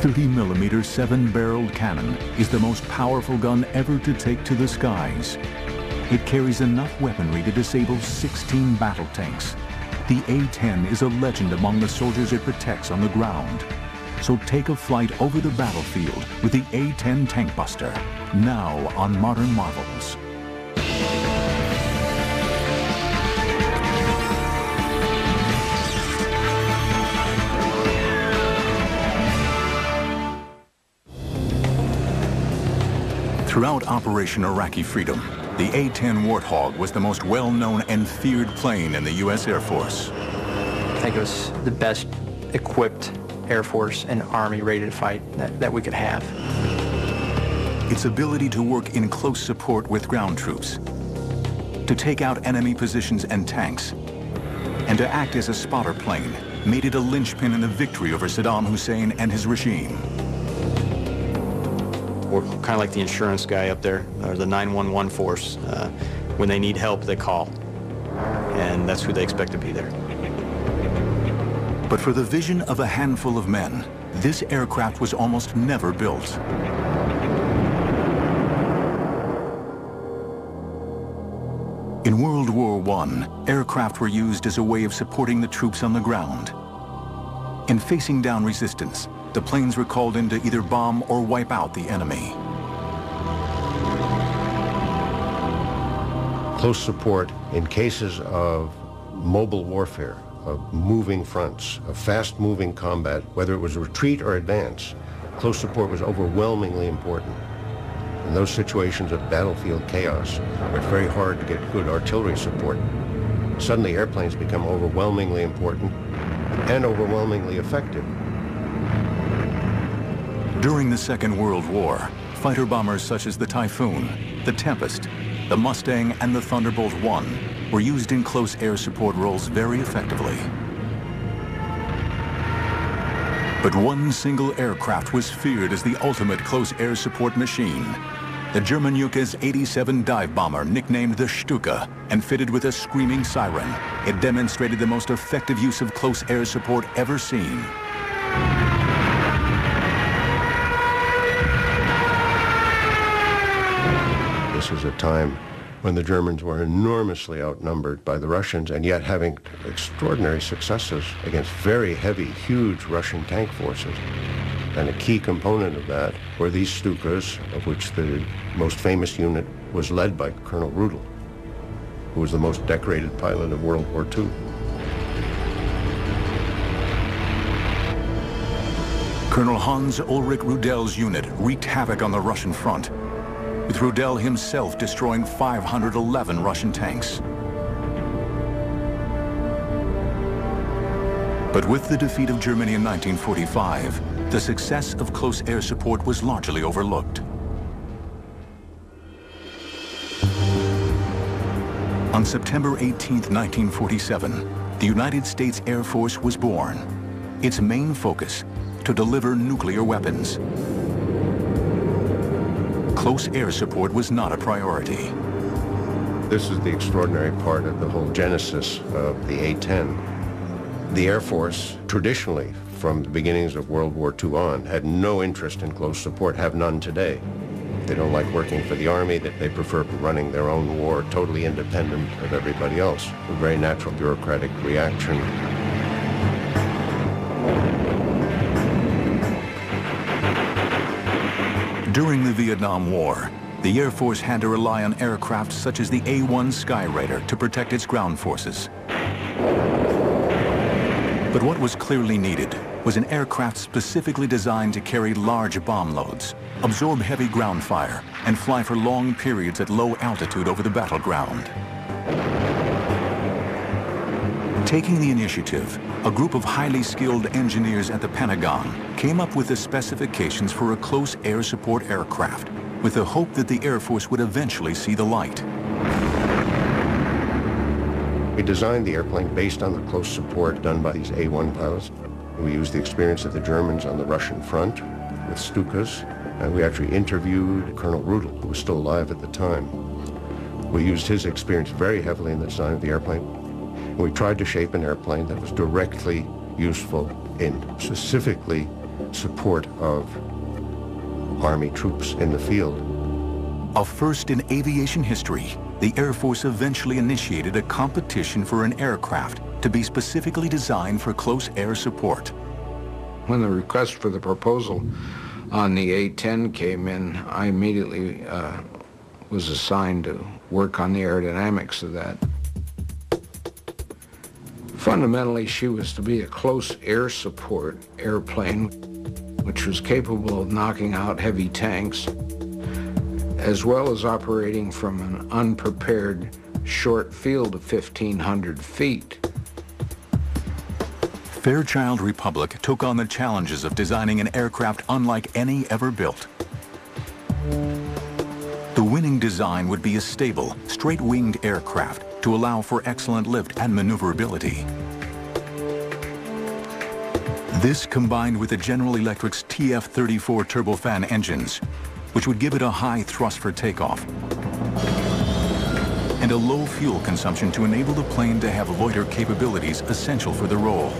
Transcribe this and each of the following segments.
30mm 7-barreled cannon is the most powerful gun ever to take to the skies. It carries enough weaponry to disable 16 battle tanks. The A-10 is a legend among the soldiers it protects on the ground. So take a flight over the battlefield with the A-10 Tankbuster, now on Modern Marvels. Throughout Operation Iraqi Freedom, the A-10 Warthog was the most well-known and feared plane in the U.S. Air Force. I think it was the best equipped Air Force and Army ready to fight that we could have. Its ability to work in close support with ground troops, to take out enemy positions and tanks, and to act as a spotter plane made it a linchpin in the victory over Saddam Hussein and his regime. We're kind of like the insurance guy up there, or the 911 force. When they need help, they call, and that's who they expect to be there. But for the vision of a handful of men, this aircraft was almost never built. In World War I, aircraft were used as a way of supporting the troops on the ground. In facing down resistance, the planes were called in to either bomb or wipe out the enemy. Close support in cases of mobile warfare, of moving fronts, of fast-moving combat, whether it was retreat or advance, close support was overwhelmingly important. In those situations of battlefield chaos, where it's very hard to get good artillery support, suddenly airplanes become overwhelmingly important and overwhelmingly effective. During the Second World War, fighter bombers such as the Typhoon, the Tempest, the Mustang, and the Thunderbolt I were used in close air support roles very effectively. But one single aircraft was feared as the ultimate close air support machine. The German Junkers 87 dive bomber, nicknamed the Stuka and fitted with a screaming siren. It demonstrated the most effective use of close air support ever seen. This was a time when the Germans were enormously outnumbered by the Russians, and yet having extraordinary successes against very heavy, huge Russian tank forces. And a key component of that were these Stukas, of which the most famous unit was led by Colonel Rudel, who was the most decorated pilot of World War II. Colonel Hans Ulrich Rudel's unit wreaked havoc on the Russian front, with Rudel himself destroying 511 Russian tanks. But with the defeat of Germany in 1945, the success of close air support was largely overlooked. On September 18, 1947, the United States Air Force was born. Its main focus, to deliver nuclear weapons. Close air support was not a priority. This is the extraordinary part of the whole genesis of the A-10. The Air Force, traditionally, from the beginnings of World War II on, had no interest in close support, have none today. They don't like working for the Army, that they prefer running their own war, totally independent of everybody else. A very natural bureaucratic reaction. During the Vietnam War, the Air Force had to rely on aircraft such as the A-1 Skyraider to protect its ground forces. But what was clearly needed was an aircraft specifically designed to carry large bomb loads, absorb heavy ground fire, and fly for long periods at low altitude over the battleground. Taking the initiative, a group of highly skilled engineers at the Pentagon came up with the specifications for a close air support aircraft, with the hope that the Air Force would eventually see the light. We designed the airplane based on the close support done by these A-1 pilots. We used the experience of the Germans on the Russian front with Stukas, and we actually interviewed Colonel Rudel, who was still alive at the time. We used his experience very heavily in the design of the airplane. We tried to shape an airplane that was directly useful in specifically support of Army troops in the field. A first in aviation history, the Air Force eventually initiated a competition for an aircraft to be specifically designed for close air support. When the request for the proposal on the A-10 came in, I immediately was assigned to work on the aerodynamics of that. Fundamentally, she was to be a close air support airplane, which was capable of knocking out heavy tanks, as well as operating from an unprepared short field of 1,500 feet. Fairchild Republic took on the challenges of designing an aircraft unlike any ever built. The winning design would be a stable, straight-winged aircraft to allow for excellent lift and maneuverability. This combined with the General Electric's TF-34 turbofan engines, which would give it a high thrust for takeoff, and a low fuel consumption to enable the plane to have loiter capabilities essential for the role.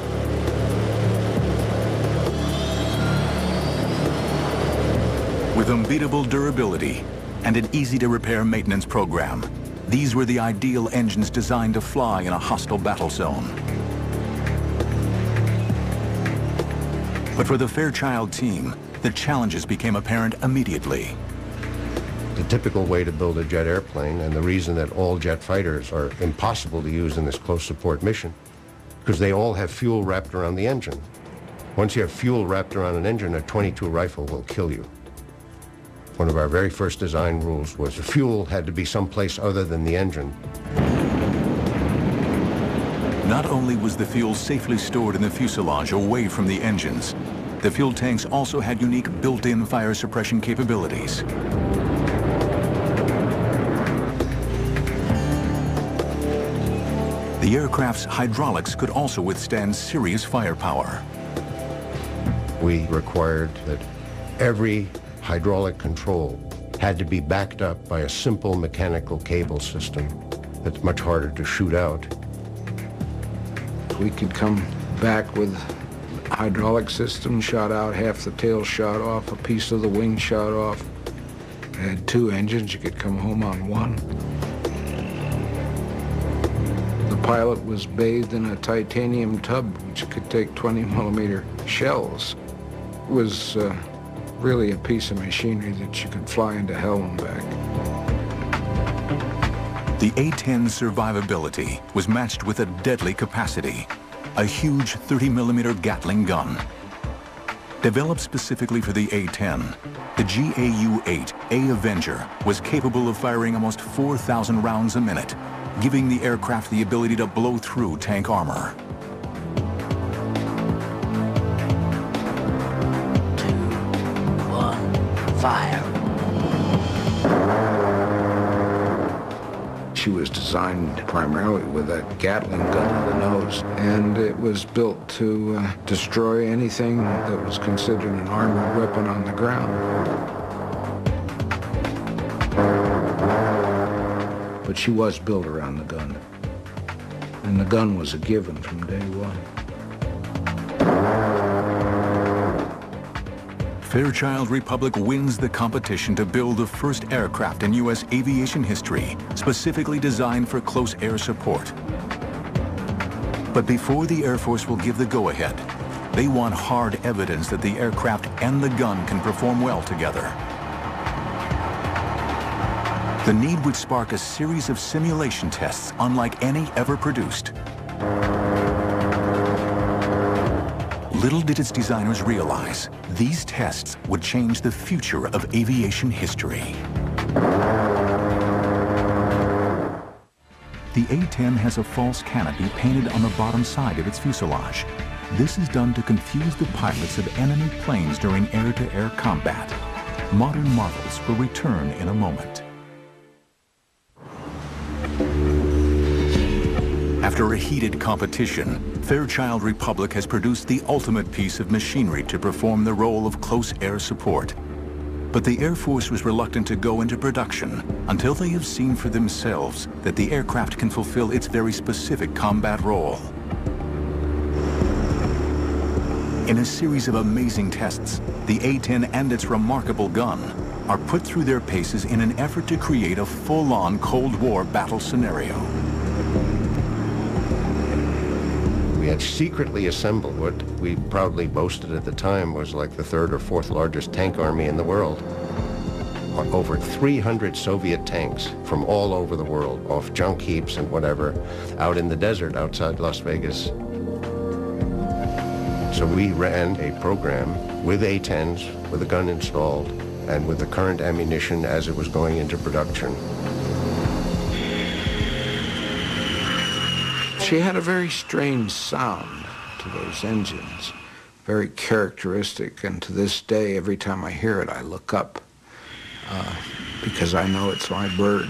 With unbeatable durability and an easy-to-repair maintenance program, these were the ideal engines designed to fly in a hostile battle zone. But for the Fairchild team, the challenges became apparent immediately. The typical way to build a jet airplane, and the reason that all jet fighters are impossible to use in this close support mission, because they all have fuel wrapped around the engine. Once you have fuel wrapped around an engine, a .22 rifle will kill you. One of our very first design rules was the fuel had to be someplace other than the engine. Not only was the fuel safely stored in the fuselage away from the engines, the fuel tanks also had unique built-in fire suppression capabilities. The aircraft's hydraulics could also withstand serious firepower. We required that every hydraulic control had to be backed up by a simple mechanical cable system that's much harder to shoot out. We could come back with hydraulic system shot out, half the tail shot off, a piece of the wing shot off. It had two engines, you could come home on one. The pilot was bathed in a titanium tub which could take 20-millimeter shells. It was really a piece of machinery that you could fly into hell and back. The A-10's survivability was matched with a deadly capacity, a huge 30-millimeter Gatling gun. Developed specifically for the A-10, the GAU-8A Avenger was capable of firing almost 4,000 rounds a minute, giving the aircraft the ability to blow through tank armor. 2, 1, fire. She was designed primarily with that Gatling gun on the nose, and it was built to destroy anything that was considered an armored weapon on the ground. But she was built around the gun, and the gun was a given from day one. Fairchild Republic wins the competition to build the first aircraft in U.S. aviation history, specifically designed for close air support. But before the Air Force will give the go-ahead, they want hard evidence that the aircraft and the gun can perform well together. The need would spark a series of simulation tests unlike any ever produced. Little did its designers realize, these tests would change the future of aviation history. The A-10 has a false canopy painted on the bottom side of its fuselage. This is done to confuse the pilots of enemy planes during air-to-air combat. Modern marvels will return in a moment. After a heated competition, Fairchild Republic has produced the ultimate piece of machinery to perform the role of close air support. But the Air Force was reluctant to go into production until they have seen for themselves that the aircraft can fulfill its very specific combat role. In a series of amazing tests, the A-10 and its remarkable gun are put through their paces in an effort to create a full-on Cold War battle scenario. We had secretly assembled what we proudly boasted at the time was like the third or fourth largest tank army in the world. Over 300 Soviet tanks from all over the world, off junk heaps and whatever, out in the desert outside Las Vegas. So we ran a program with A-10s, with a gun installed, and with the current ammunition as it was going into production. She had a very strange sound to those engines, very characteristic, and to this day, every time I hear it, I look up, because I know it's my bird.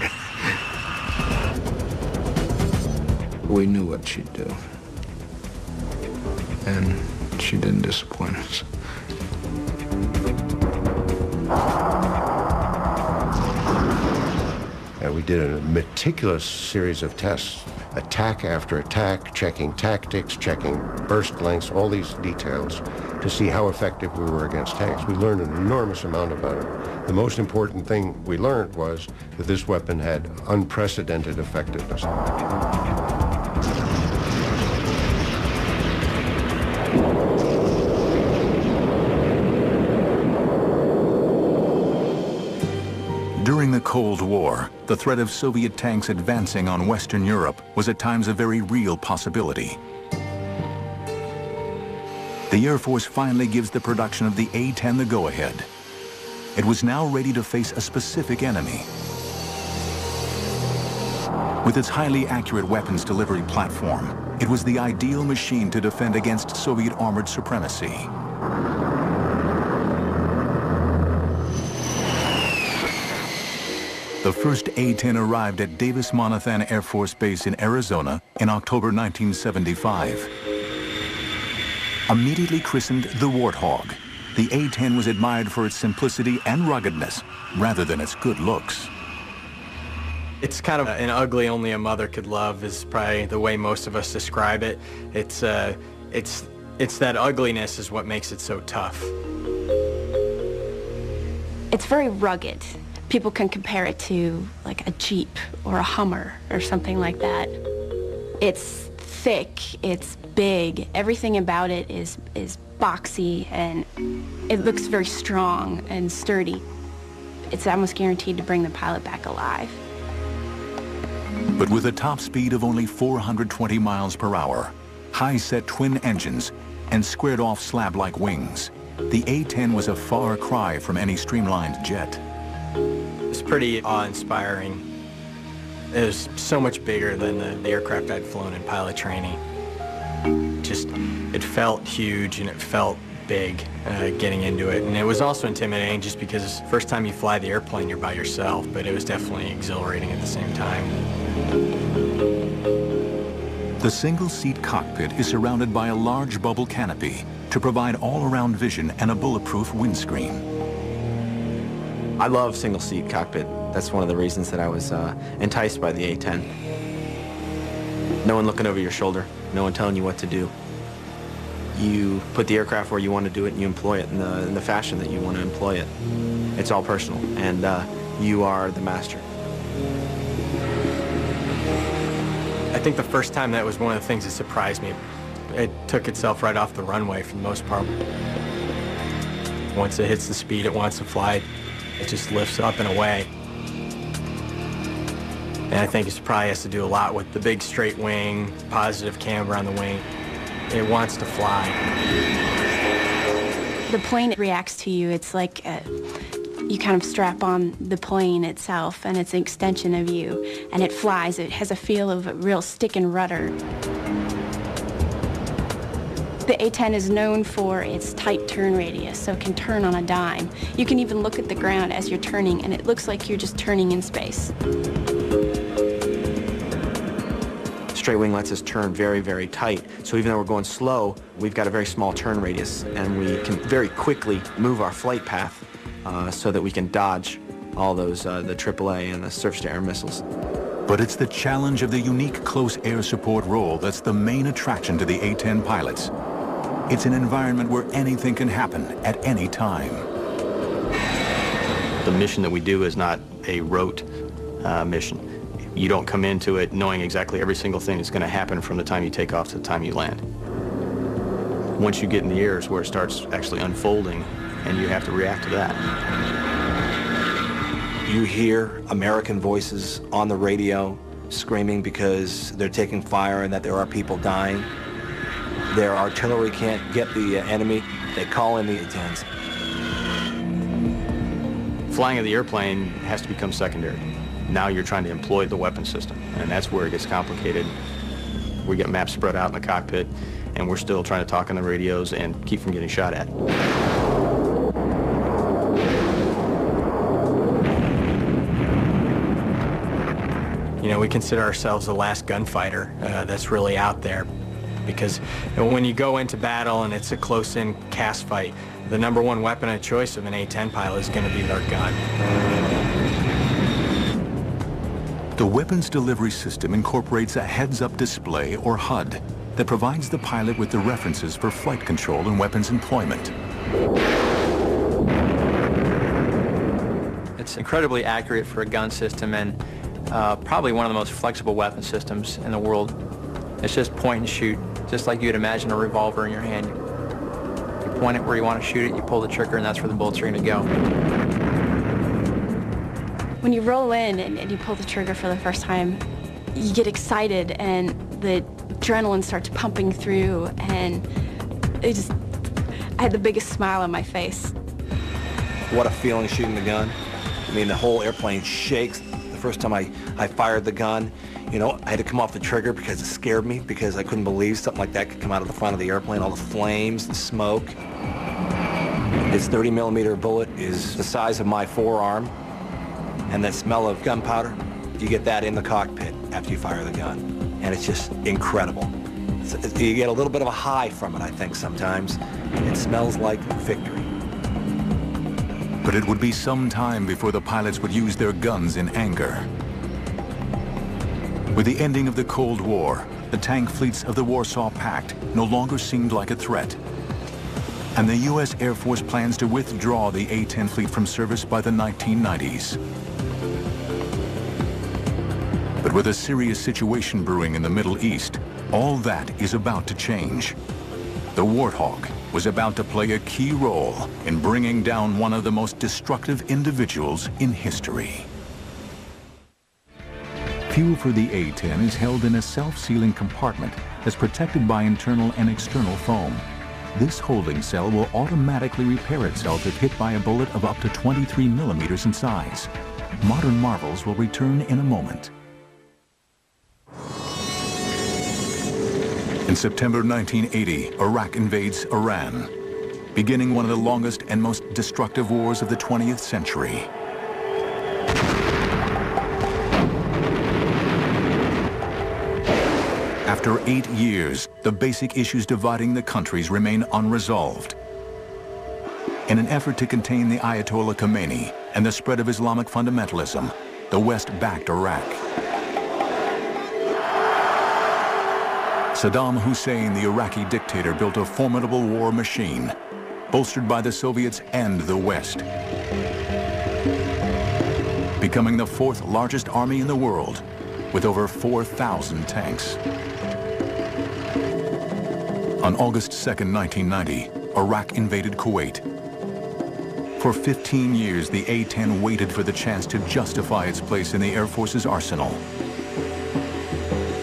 We knew what she'd do, and she didn't disappoint us. And we did a meticulous series of tests, attack after attack, checking tactics, checking burst lengths, all these details to see how effective we were against tanks. We learned an enormous amount about it. The most important thing we learned was that this weapon had unprecedented effectiveness. During the Cold War, the threat of Soviet tanks advancing on Western Europe was at times a very real possibility. The Air Force finally gives the production of the A-10 the go-ahead. It was now ready to face a specific enemy. With its highly accurate weapons delivery platform, it was the ideal machine to defend against Soviet armored supremacy. The first A-10 arrived at Davis-Monthan Air Force Base in Arizona in October 1975. Immediately christened the Warthog, the A-10 was admired for its simplicity and ruggedness rather than its good looks. It's kind of an ugly only a mother could love is probably the way most of us describe it. It's that ugliness is what makes it so tough. It's very rugged. People can compare it to like a Jeep or a Hummer or something like that. It's thick, it's big, everything about it is boxy, and it looks very strong and sturdy. It's almost guaranteed to bring the pilot back alive. But with a top speed of only 420 miles per hour, high-set twin engines, and squared-off slab-like wings, the A-10 was a far cry from any streamlined jet. It's pretty awe-inspiring. It was so much bigger than the aircraft I'd flown in pilot training. It felt huge and it felt big getting into it. And it was also intimidating just because first time you fly the airplane, you're by yourself, but it was definitely exhilarating at the same time. The single-seat cockpit is surrounded by a large bubble canopy to provide all-around vision and a bulletproof windscreen. I love single-seat cockpit. That's one of the reasons that I was enticed by the A-10. No one looking over your shoulder, no one telling you what to do. You put the aircraft where you want to do it and you employ it in the fashion that you want to employ it. It's all personal, and you are the master. I think the first time that was one of the things that surprised me. It took itself right off the runway for the most part. Once it hits the speed it wants to fly, it just lifts up and away. And I think it probably has to do a lot with the big straight wing, positive camber on the wing. It wants to fly. The plane reacts to you. It's like you kind of strap on the plane itself, and it's an extension of you, and it flies. It has a feel of a real stick and rudder. The A-10 is known for its tight turn radius, so it can turn on a dime. You can even look at the ground as you're turning, and it looks like you're just turning in space. Straight wing lets us turn very, very tight. So even though we're going slow, we've got a very small turn radius, and we can very quickly move our flight path so that we can dodge all those, the AAA and the surface-to-air missiles. But it's the challenge of the unique close air support role that's the main attraction to the A-10 pilots. It's an environment where anything can happen at any time. The mission that we do is not a rote mission. You don't come into it knowing exactly every single thing that's going to happen from the time you take off to the time you land. Once you get in the air is where it starts actually unfolding, and you have to react to that. You hear American voices on the radio screaming because they're taking fire and that there are people dying. Their artillery can't get the enemy. They call in the A-10s. Flying of the airplane has to become secondary. Now you're trying to employ the weapon system, and that's where it gets complicated. We get maps spread out in the cockpit, and we're still trying to talk on the radios and keep from getting shot at. You know, we consider ourselves the last gunfighter that's really out there, because when you go into battle and it's a close-in cast fight, the #1 weapon of choice of an A-10 pilot is going to be their gun. The weapons delivery system incorporates a heads-up display, or HUD, that provides the pilot with the references for flight control and weapons employment. It's incredibly accurate for a gun system, and probably one of the most flexible weapon systems in the world. It's just point and shoot, just like you'd imagine a revolver in your hand. You point it where you want to shoot it, you pull the trigger, and that's where the bullets are going to go. When you roll in and you pull the trigger for the first time, you get excited and the adrenaline starts pumping through, and I had the biggest smile on my face. What a feeling shooting the gun. I mean, the whole airplane shakes. The first time I fired the gun, you know, I had to come off the trigger because it scared me, because I couldn't believe something like that could come out of the front of the airplane, all the flames, the smoke. This 30mm bullet is the size of my forearm, and that smell of gunpowder, you get that in the cockpit after you fire the gun, and it's just incredible. You get a little bit of a high from it, I think, sometimes. It smells like victory. But it would be some time before the pilots would use their guns in anger. With the ending of the Cold War, the tank fleets of the Warsaw Pact no longer seemed like a threat. And the U.S. Air Force plans to withdraw the A-10 fleet from service by the 1990s. But with a serious situation brewing in the Middle East, all that is about to change. The Warthog was about to play a key role in bringing down one of the most destructive individuals in history. Fuel for the A-10 is held in a self-sealing compartment that's protected by internal and external foam. This holding cell will automatically repair itself if hit by a bullet of up to 23mm in size. Modern marvels will return in a moment. In September 1980, Iraq invades Iran, beginning one of the longest and most destructive wars of the 20th century. After 8 years, the basic issues dividing the countries remain unresolved. In an effort to contain the Ayatollah Khomeini and the spread of Islamic fundamentalism, the West backed Iraq. Saddam Hussein, the Iraqi dictator, built a formidable war machine, bolstered by the Soviets and the West, becoming the 4th largest army in the world, with over 4,000 tanks. On August 2nd, 1990, Iraq invaded Kuwait. For 15 years, the A-10 waited for the chance to justify its place in the Air Force's arsenal.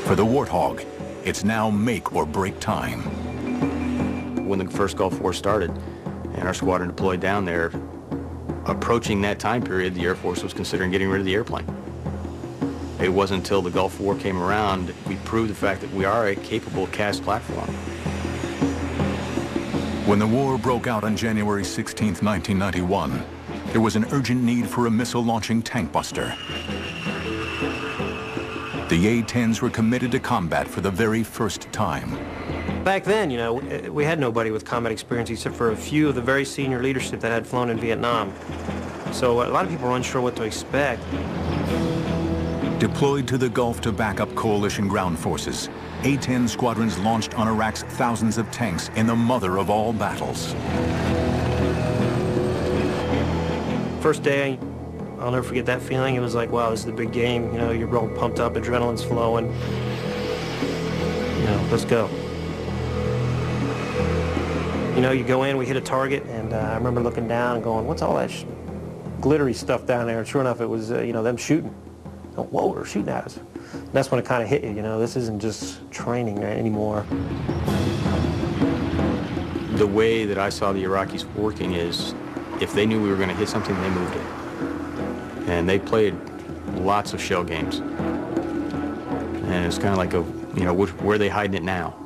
For the Warthog, it's now make or break time. When the first Gulf War started and our squadron deployed down there, approaching that time period, the Air Force was considering getting rid of the airplane. It wasn't until the Gulf War came around we proved the fact that we are a capable cast platform. When the war broke out on January 16, 1991, there was an urgent need for a missile-launching Tankbuster. The A-10s were committed to combat for the very first time. Back then, you know, we had nobody with combat experience except for a few of the very senior leadership that had flown in Vietnam. So a lot of people were unsure what to expect. Deployed to the Gulf to back up coalition ground forces, A-10 squadrons launched on Iraq's thousands of tanks in the mother of all battles. First day, I'll never forget that feeling. It was like, wow, this is the big game. You know, you're real pumped up, adrenaline's flowing. You know, let's go. You know, you go in, we hit a target, and I remember looking down and going, what's all that glittery stuff down there? And sure enough, it was, you know, them shooting. Oh, whoa, they're shooting at us. And that's when it kind of hit you, you know, this isn't just training anymore. The way that I saw the Iraqis working is, if they knew we were going to hit something, they moved it. And they played lots of shell games. And it's kind of like, you know, where are they hiding it now?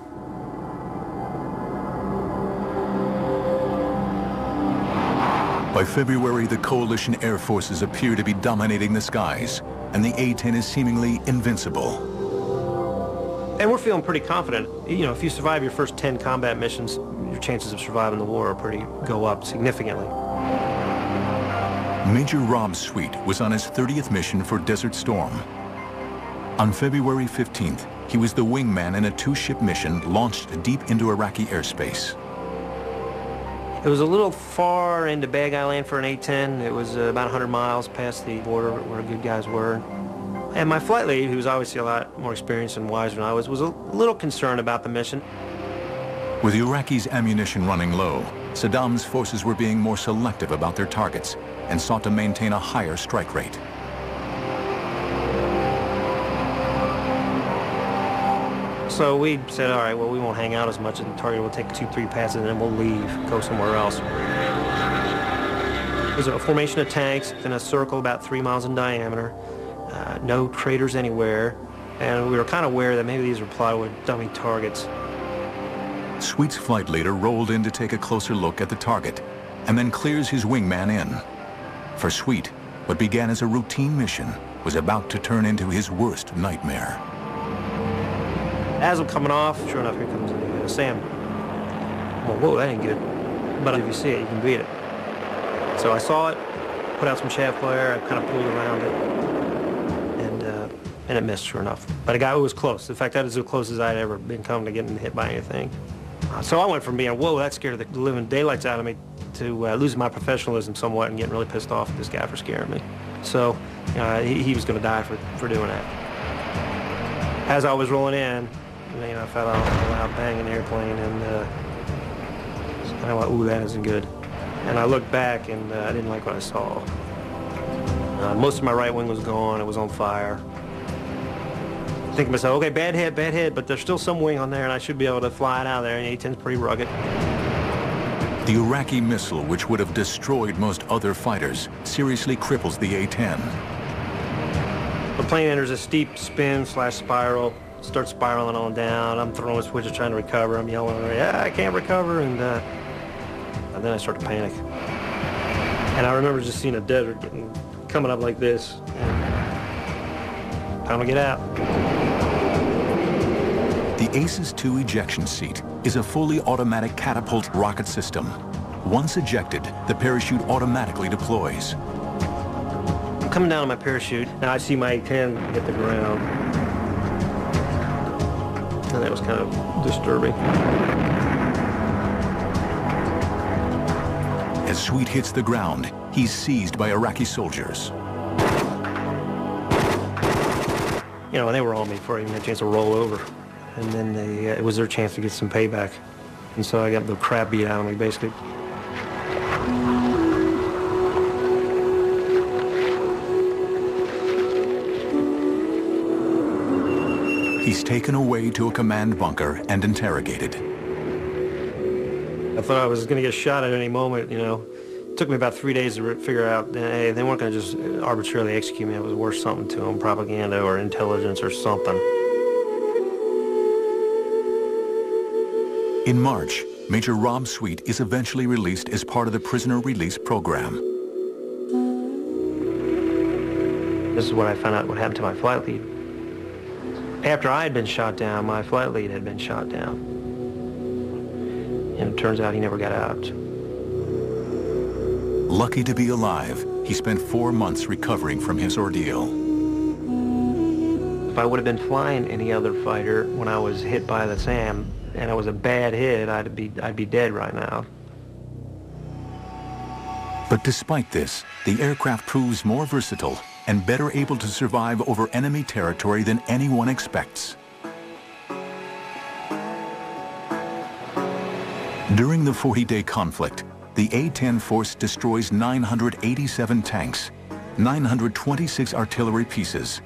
By February, the coalition air forces appear to be dominating the skies, and the A-10 is seemingly invincible. And we're feeling pretty confident. You know, if you survive your first 10 combat missions, your chances of surviving the war go up significantly. Major Rob Sweet was on his 30th mission for Desert Storm. On February 15th, he was the wingman in a 2-ship mission launched deep into Iraqi airspace. It was a little far into Bad Guy Land for an A-10. It was about 100 miles past the border where good guys were. And my flight lead, who was obviously a lot more experienced and wiser than I was a little concerned about the mission. With the Iraqis' ammunition running low, Saddam's forces were being more selective about their targets and sought to maintain a higher strike rate. So we said, all right, well, we won't hang out as much at the target. We'll take 2-3 passes and then we'll leave, go somewhere else. There's a formation of tanks in a circle about 3 miles in diameter, no craters anywhere, and we were kind of aware that maybe these were plywood dummy targets. Sweet's flight leader rolled in to take a closer look at the target and then clears his wingman in. For Sweet, what began as a routine mission was about to turn into his worst nightmare. As I'm coming off, sure enough, here comes the SAM. Well, whoa, that ain't good. But if you see it, you can beat it. So I saw it, put out some chaff flare, I kind of pulled around it, and it missed, sure enough. But it was close. In fact, that is as close as I'd ever been come to getting hit by anything. So I went from being, whoa, that scared the living daylights out of me, to losing my professionalism somewhat and getting really pissed off at this guy for scaring me. So he was going to die for doing that. As I was rolling in, you know, I felt a loud bang in the airplane, and I went, ooh, that isn't good. And I looked back, and I didn't like what I saw. Most of my right wing was gone. It was on fire. I think to myself, okay, bad hit, but there's still some wing on there, and I should be able to fly it out of there, and the A-10's pretty rugged. The Iraqi missile, which would have destroyed most other fighters, seriously cripples the A-10. The plane enters a steep spin/spiral, starts spiraling on down. I'm throwing switches trying to recover. I'm yelling, yeah, I can't recover, and then I start to panic. And I remember just seeing a desert coming up like this, and time to get out. The Aces II ejection seat is a fully automatic catapult rocket system. Once ejected, the parachute automatically deploys. I'm coming down on my parachute, and I see my A-10 hit the ground. And that was kind of disturbing. As Sweet hits the ground, he's seized by Iraqi soldiers. You know, they were on me before I even had a chance to roll over. And then it was their chance to get some payback. And so I got the crap beat out of me, basically. He's taken away to a command bunker and interrogated. I thought I was going to get shot at any moment, you know. It took me about 3 days to figure out, hey, they weren't going to just arbitrarily execute me. It was worth something to them, propaganda or intelligence or something. In March, Major Rob Sweet is eventually released as part of the prisoner release program. This is when I found out what happened to my flight lead. After I had been shot down, my flight lead had been shot down. And it turns out he never got out. Lucky to be alive, he spent 4 months recovering from his ordeal. If I would have been flying any other fighter when I was hit by the SAM, and it was a bad hit, I'd be dead right now. But despite this, the aircraft proves more versatile and better able to survive over enemy territory than anyone expects. During the 40-day conflict, the A-10 force destroys 987 tanks, 926 artillery pieces,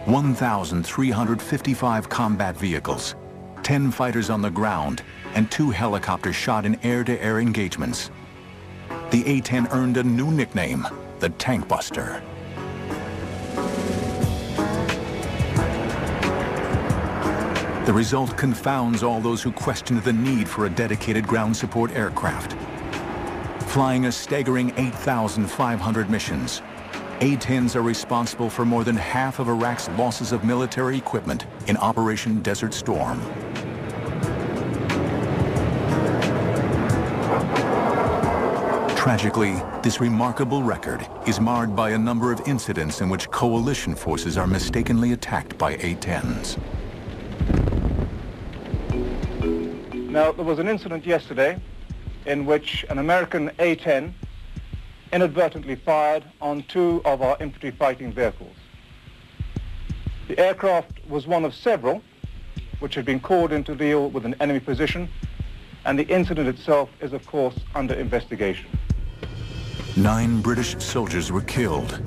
1,355 combat vehicles, 10 fighters on the ground, and 2 helicopters shot in air-to-air engagements. The A-10 earned a new nickname, the Tankbuster. The result confounds all those who questioned the need for a dedicated ground support aircraft. Flying a staggering 8,500 missions, A-10s are responsible for more than half of Iraq's losses of military equipment in Operation Desert Storm. Tragically, this remarkable record is marred by a number of incidents in which coalition forces are mistakenly attacked by A-10s. Now, there was an incident yesterday in which an American A-10 inadvertently fired on 2 of our infantry fighting vehicles. The aircraft was one of several which had been called in to deal with an enemy position, and the incident itself is, of course, under investigation. 9 British soldiers were killed.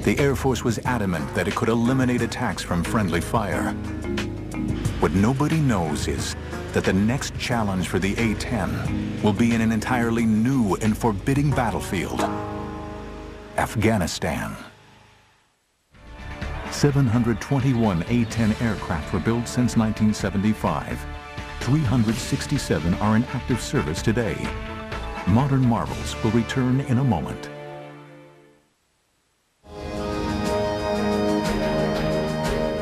The Air Force was adamant that it could eliminate attacks from friendly fire. What nobody knows is that the next challenge for the A-10 will be in an entirely new and forbidding battlefield, Afghanistan. 721 A-10 aircraft were built since 1975. 367 are in active service today. Modern marvels will return in a moment.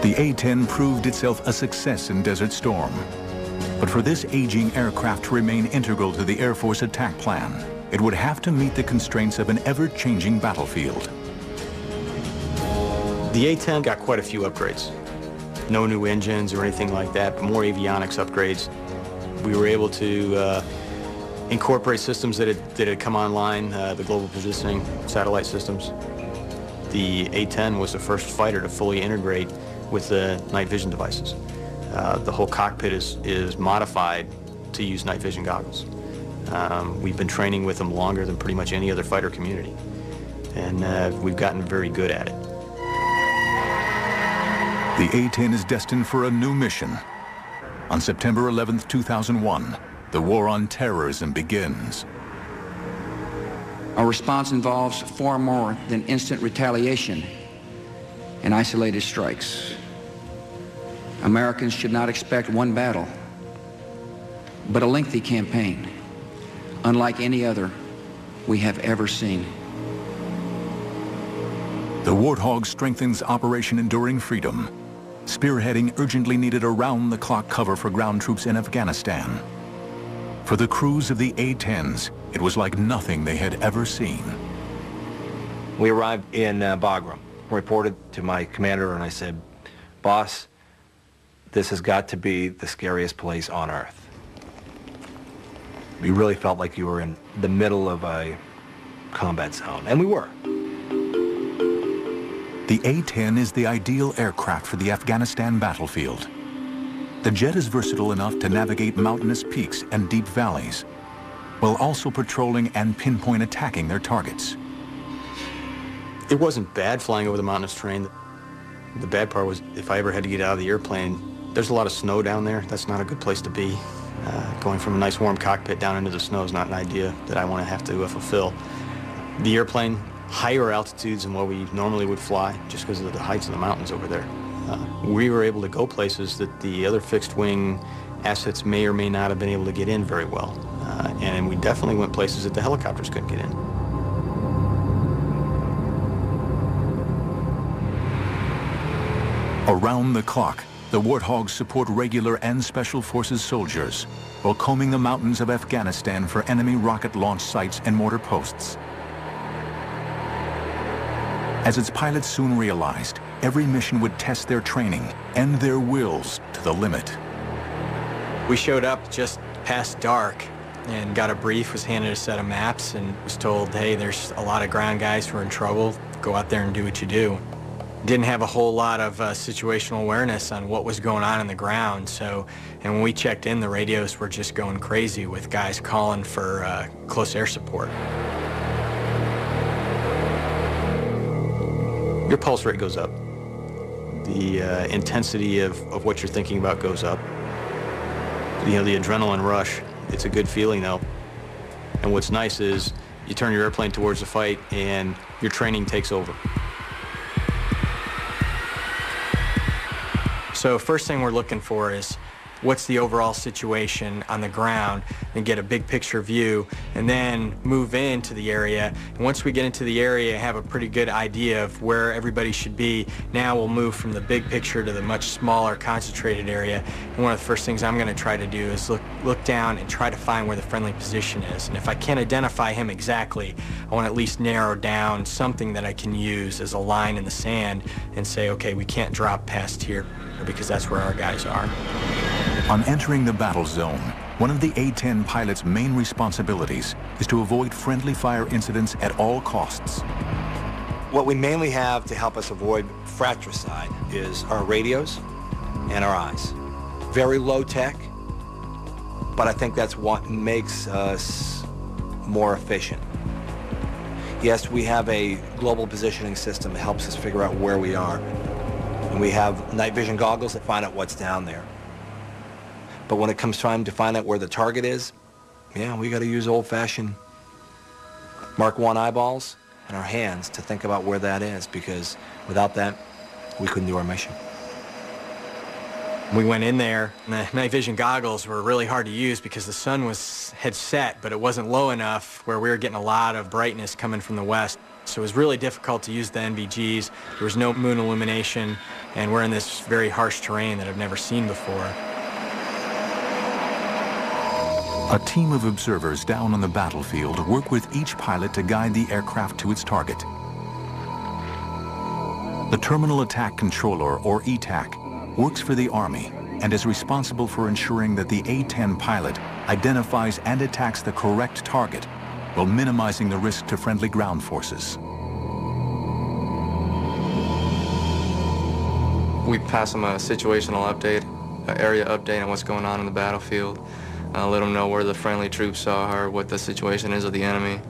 The A-10 proved itself a success in Desert Storm. But for this aging aircraft to remain integral to the Air Force attack plan, it would have to meet the constraints of an ever-changing battlefield. The A-10 got quite a few upgrades. No new engines or anything like that, but more avionics upgrades. We were able to incorporate systems that had come online, the global positioning satellite systems. The A-10 was the first fighter to fully integrate with the night vision devices. The whole cockpit is modified to use night vision goggles. We've been training with them longer than pretty much any other fighter community, and we've gotten very good at it. The A-10 is destined for a new mission. On September 11th, 2001, the war on terrorism begins. Our response involves far more than instant retaliation and isolated strikes. Americans should not expect one battle, but a lengthy campaign, unlike any other we have ever seen. The Warthog strengthens Operation Enduring Freedom, spearheading urgently needed around-the-clock cover for ground troops in Afghanistan. For the crews of the A-10s, it was like nothing they had ever seen. We arrived in Bagram, reported to my commander, and I said, "Boss, this has got to be the scariest place on earth." We really felt like you were in the middle of a combat zone, and we were. The A-10 is the ideal aircraft for the Afghanistan battlefield. The jet is versatile enough to navigate mountainous peaks and deep valleys, while also patrolling and pinpoint attacking their targets. It wasn't bad flying over the mountainous terrain. The bad part was if I ever had to get out of the airplane, there's a lot of snow down there. That's not a good place to be. Going from a nice warm cockpit down into the snow is not an idea that I want to have to fulfill. The airplane, higher altitudes than what we normally would fly, just because of the heights of the mountains over there. We were able to go places that the other fixed-wing assets may or may not have been able to get in very well. And we definitely went places that the helicopters couldn't get in. Around the clock, the Warthogs support regular and special forces soldiers while combing the mountains of Afghanistan for enemy rocket launch sites and mortar posts. As its pilots soon realized, every mission would test their training and their wills to the limit. We showed up just past dark and got a brief, was handed a set of maps, and was told, hey, there's a lot of ground guys who are in trouble. Go out there and do what you do. Didn't have a whole lot of situational awareness on what was going on the ground. And when we checked in, the radios were just going crazy with guys calling for close air support. Your pulse rate goes up. The intensity of what you're thinking about goes up. You know, the adrenaline rush, it's a good feeling though. And what's nice is you turn your airplane towards the fight and your training takes over. So first thing we're looking for is what's the overall situation on the ground and get a big picture view, and then move into the area. And once we get into the area, have a pretty good idea of where everybody should be. Now we'll move from the big picture to the much smaller concentrated area. And one of the first things I'm going to try to do is look down and try to find where the friendly position is. And if I can't identify him exactly, I want to at least narrow down something that I can use as a line in the sand and say, okay, we can't drop past here because that's where our guys are. On entering the battle zone, one of the A-10 pilot's main responsibilities is to avoid friendly fire incidents at all costs. What we mainly have to help us avoid fratricide is our radios and our eyes. Very low tech, but I think that's what makes us more efficient. Yes, we have a global positioning system that helps us figure out where we are. And we have night vision goggles that find out what's down there. But when it comes time to find out where the target is, yeah, we got to use old-fashioned Mark I eyeballs and our hands to think about where that is, because without that, we couldn't do our mission. We went in there, and the night vision goggles were really hard to use because the sun had set, but it wasn't low enough where we were getting a lot of brightness coming from the west. So it was really difficult to use the NVGs. There was no moon illumination, and we're in this very harsh terrain that I've never seen before. A team of observers down on the battlefield work with each pilot to guide the aircraft to its target. The Terminal Attack Controller, or ETAC, works for the Army and is responsible for ensuring that the A-10 pilot identifies and attacks the correct target while minimizing the risk to friendly ground forces. We pass them a situational update, an area update on what's going on in the battlefield. Let them know where the friendly troops are, what the situation is of the enemy,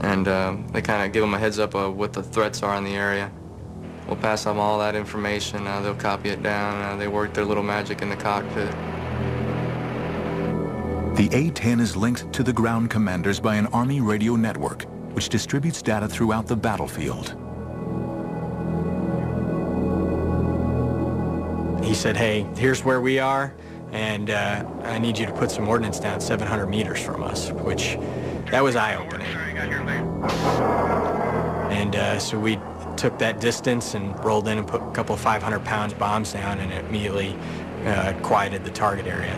and they kind of give them a heads up of what the threats are in the area. We'll pass them all that information. They'll copy it down. They work their little magic in the cockpit. The A-10 is linked to the ground commanders by an Army radio network, which distributes data throughout the battlefield. He said, hey, here's where we are, and I need you to put some ordnance down 700 meters from us, which, that was eye-opening. And so we took that distance and rolled in and put a couple of 500-pound bombs down, and it immediately quieted the target area.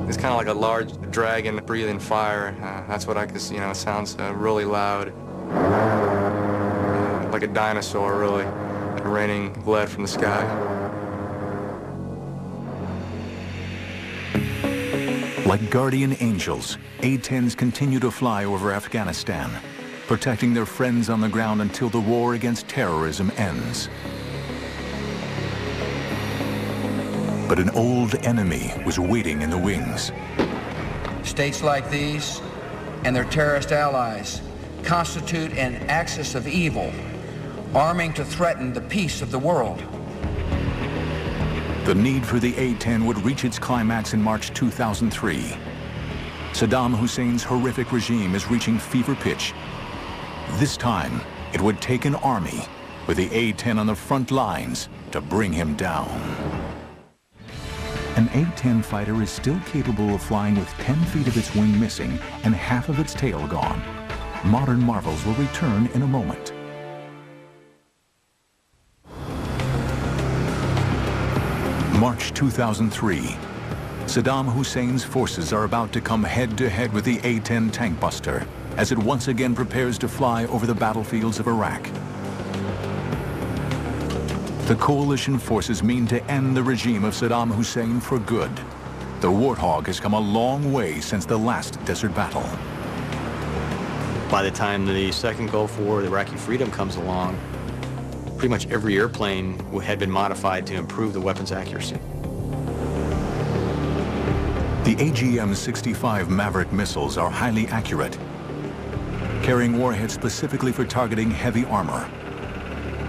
It's kind of like a large dragon breathing fire. That's what I could see. You know, it sounds really loud. Like a dinosaur, really, raining lead from the sky. Like guardian angels, A-10s continue to fly over Afghanistan, protecting their friends on the ground until the war against terrorism ends. But an old enemy was waiting in the wings. States like these and their terrorist allies constitute an axis of evil, arming to threaten the peace of the world. The need for the A-10 would reach its climax in March 2003. Saddam Hussein's horrific regime is reaching fever pitch. This time, it would take an army with the A-10 on the front lines to bring him down. An A-10 fighter is still capable of flying with 10 feet of its wing missing and half of its tail gone. Modern marvels will return in a moment. March 2003. Saddam Hussein's forces are about to come head-to-head with the A-10 Tankbuster. as it once again prepares to fly over the battlefields of Iraq. The coalition forces mean to end the regime of Saddam Hussein for good. The Warthog has come a long way since the last desert battle. By the time the second Gulf War, the Iraqi freedom comes along, pretty much every airplane had been modified to improve the weapon's accuracy. The AGM-65 Maverick missiles are highly accurate, carrying warheads specifically for targeting heavy armor.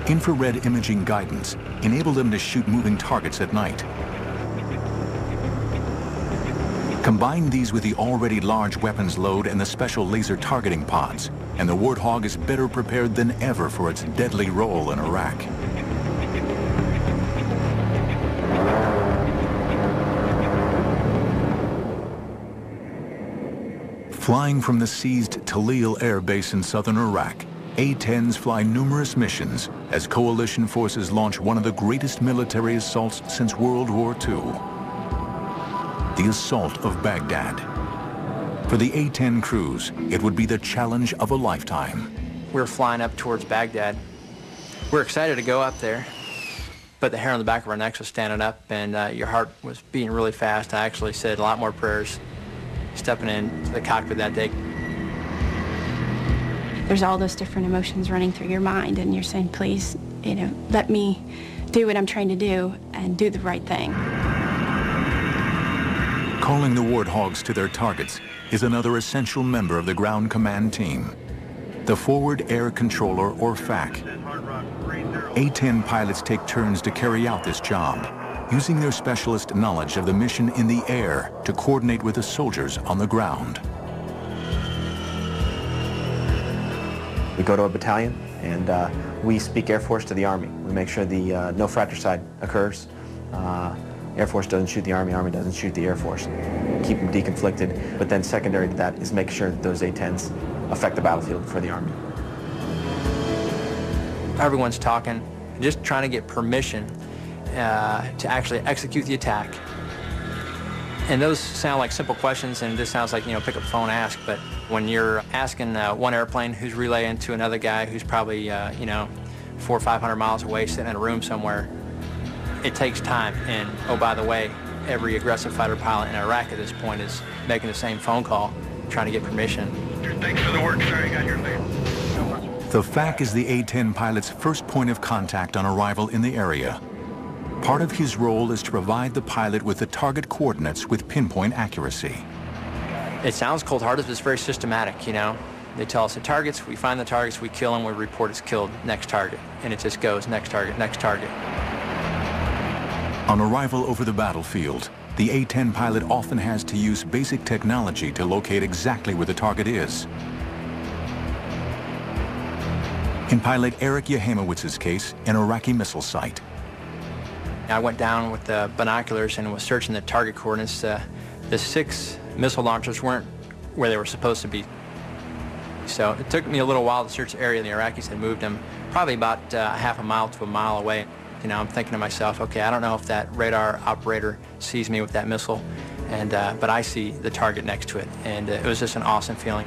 Infrared imaging guidance enabled them to shoot moving targets at night. Combine these with the already large weapons load and the special laser targeting pods, and the Warthog is better prepared than ever for its deadly role in Iraq. Flying from the seized Talil Air Base in southern Iraq, A-10s fly numerous missions as coalition forces launch one of the greatest military assaults since World War II. The assault of Baghdad. For the A-10 crews, it would be the challenge of a lifetime. We were flying up towards Baghdad. We were excited to go up there, but the hair on the back of our necks was standing up, and your heart was beating really fast. I actually said a lot more prayers stepping into the cockpit that day. There's all those different emotions running through your mind, and you're saying, please, let me do what I'm trying to do and do the right thing. Calling the Warthogs to their targets is another essential member of the ground command team, the Forward Air Controller, or FAC. A-10 pilots take turns to carry out this job, using their specialist knowledge of the mission in the air to coordinate with the soldiers on the ground. We go to a battalion, and we speak Air Force to the Army. We make sure the no fratricide occurs. Air Force doesn't shoot the Army, Army doesn't shoot the Air Force. Keep them deconflicted, but then secondary to that is make sure that those A-10s affect the battlefield for the Army. Everyone's talking, just trying to get permission to actually execute the attack. And those sound like simple questions, and this sounds like, pick up the phone, ask, but when you're asking one airplane who's relaying to another guy who's probably, 400 or 500 miles away, sitting in a room somewhere, it takes time. And, oh, by the way, every aggressive fighter pilot in Iraq at this point is making the same phone call, trying to get permission. Thanks for the work, sir. You got your lead. The FAC is the A-10 pilot's first point of contact on arrival in the area. Part of his role is to provide the pilot with the target coordinates with pinpoint accuracy. It sounds cold-hearted, but it's very systematic, They tell us the targets, we find the targets, we kill them, we report it's killed, next target. And it just goes, next target, next target. On arrival over the battlefield, the A-10 pilot often has to use basic technology to locate exactly where the target is. In pilot Eric Yehemowitz's case, an Iraqi missile site. I went down with the binoculars and was searching the target coordinates. The 6 missile launchers weren't where they were supposed to be. So it took me a little while to search the area. The Iraqis had moved them probably about half a mile to a mile away. I'm thinking to myself, okay, I don't know if that radar operator sees me with that missile, but I see the target next to it, and it was just an awesome feeling.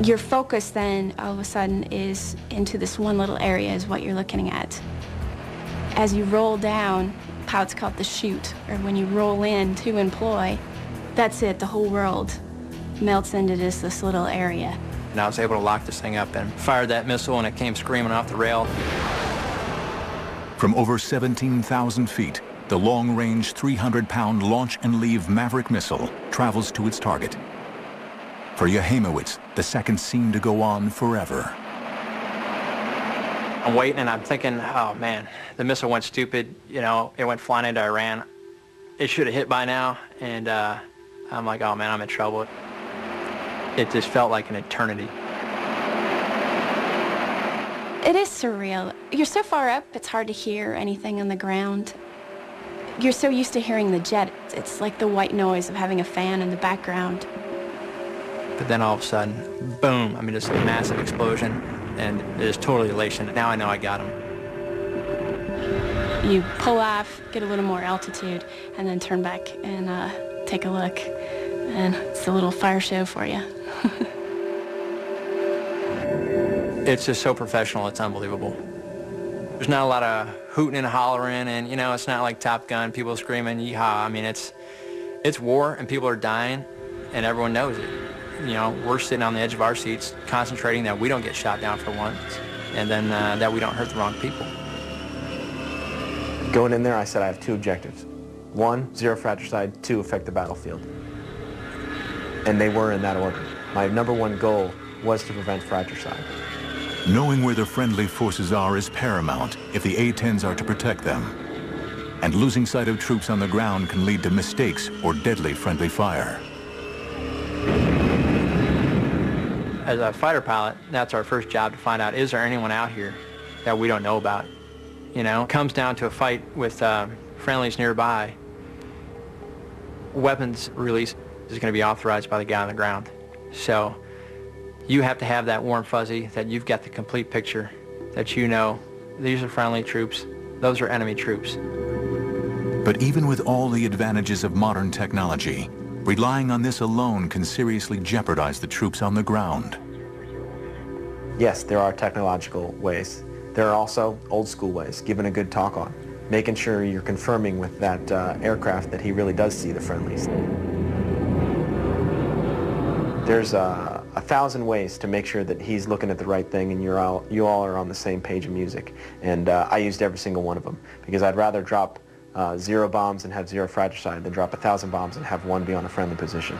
Your focus then, all of a sudden, is into this one little area is what you're looking at. As you roll down, pilots call it the chute, or when you roll in to employ, that's it, the whole world melts into just this little area. And I was able to lock this thing up and fired that missile, and it came screaming off the rail. From over 17,000 feet, the long-range 300-pound launch and leave Maverick missile travels to its target. For Yehemowitz, the seconds seem to go on forever. I'm waiting and I'm thinking, oh man, the missile went stupid. It went flying into Iran. It should have hit by now. And I'm like, oh man, I'm in trouble. It just felt like an eternity. It is surreal. You're so far up, it's hard to hear anything on the ground. You're so used to hearing the jet. It's like the white noise of having a fan in the background. But then all of a sudden, boom, just a massive explosion, and it is totally elation. Now I know I got him. You pull off, get a little more altitude, and then turn back and take a look. And it's a little fire show for you. It's just so professional, it's unbelievable. There's not a lot of hooting and hollering, and you know, it's not like Top Gun, people screaming, yeehaw. I mean, it's war, and people are dying, and everyone knows it. You know, we're sitting on the edge of our seats, concentrating that we don't get shot down for once, and then that we don't hurt the wrong people. Going in there, I said I have two objectives. One, zero fratricide. Two, affect the battlefield. And they were in that order. My number one goal was to prevent fratricide. Knowing where the friendly forces are is paramount if the A-10s are to protect them. And losing sight of troops on the ground can lead to mistakes or deadly friendly fire. As a fighter pilot, that's our first job, to find out, is there anyone out here that we don't know about? You know, it comes down to a fight with friendlies nearby. Weapons release is going to be authorized by the guy on the ground. So you have to have that warm fuzzy, that you've got the complete picture, that you know these are friendly troops, those are enemy troops. But even with all the advantages of modern technology, relying on this alone can seriously jeopardize the troops on the ground. Yes, there are technological ways. There are also old school ways, giving a good talk on, making sure you're confirming with that aircraft that he really does see the friendlies. There's 1,000 ways to make sure that he's looking at the right thing and you all are on the same page of music. And I used every single one of them, because I'd rather drop 0 bombs and have 0 fratricide than drop 1,000 bombs and have one be on a friendly position.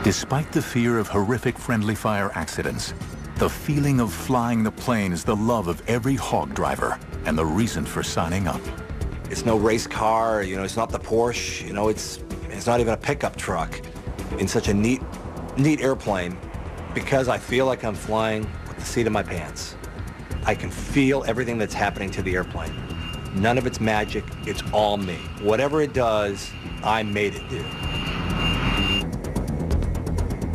Despite the fear of horrific friendly fire accidents, the feeling of flying the plane is the love of every hog driver and the reason for signing up. It's no race car, you know, it's not the Porsche, you know, it's not even a pickup truck. In such a neat airplane, because I feel like I'm flying with the seat of my pants. I can feel everything that's happening to the airplane. None of it's magic, it's all me. Whatever it does, I made it do.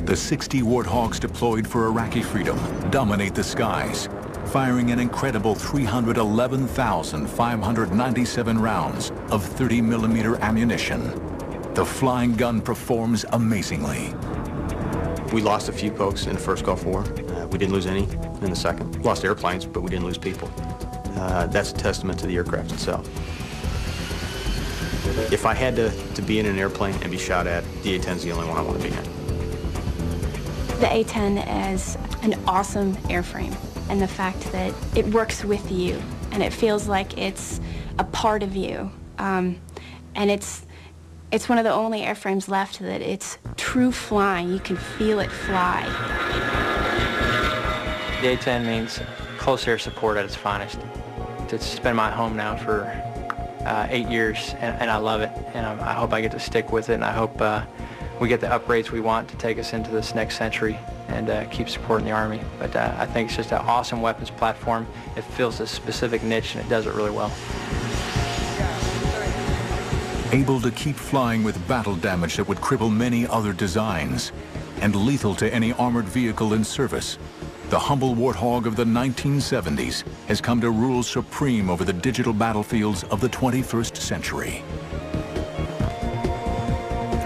The 60 Warthogs deployed for Iraqi freedom dominate the skies, firing an incredible 311,597 rounds of 30mm ammunition. The flying gun performs amazingly. We lost a few folks in the first Gulf War. We didn't lose any in the second. Lost airplanes, but we didn't lose people. That's a testament to the aircraft itself. If I had to be in an airplane and be shot at, the A-10's the only one I want to be in. The A-10 is an awesome airframe, and the fact that it works with you, and it feels like it's a part of you. And it's one of the only airframes left that it's true flying. You can feel it fly. The A-10 means close air support at its finest. It's been my home now for 8 years, and I love it, and I hope I get to stick with it, and I hope we get the upgrades we want to take us into this next century and keep supporting the Army. But I think it's just an awesome weapons platform. It fills a specific niche, and it does it really well. Able to keep flying with battle damage that would cripple many other designs, and lethal to any armored vehicle in service, the humble Warthog of the 1970s has come to rule supreme over the digital battlefields of the 21st century.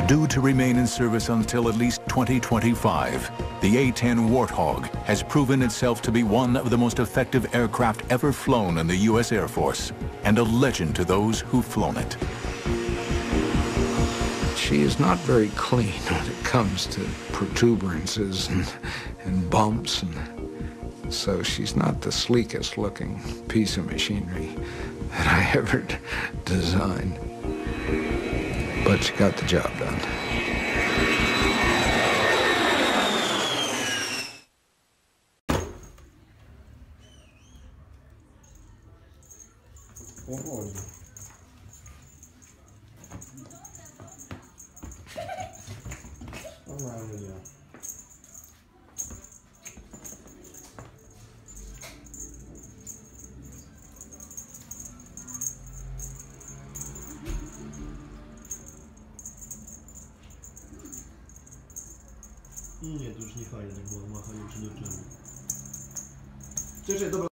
Due to remain in service until at least 2025, the A-10 Warthog has proven itself to be one of the most effective aircraft ever flown in the U.S. Air Force, and a legend to those who've flown it. She is not very clean when it comes to protuberances and bumps, and so she's not the sleekest looking piece of machinery that I ever designed. But she got the job done. Nie, to już nie fajnie tak było, machanie przy nurczeniu. Cześć, dobra.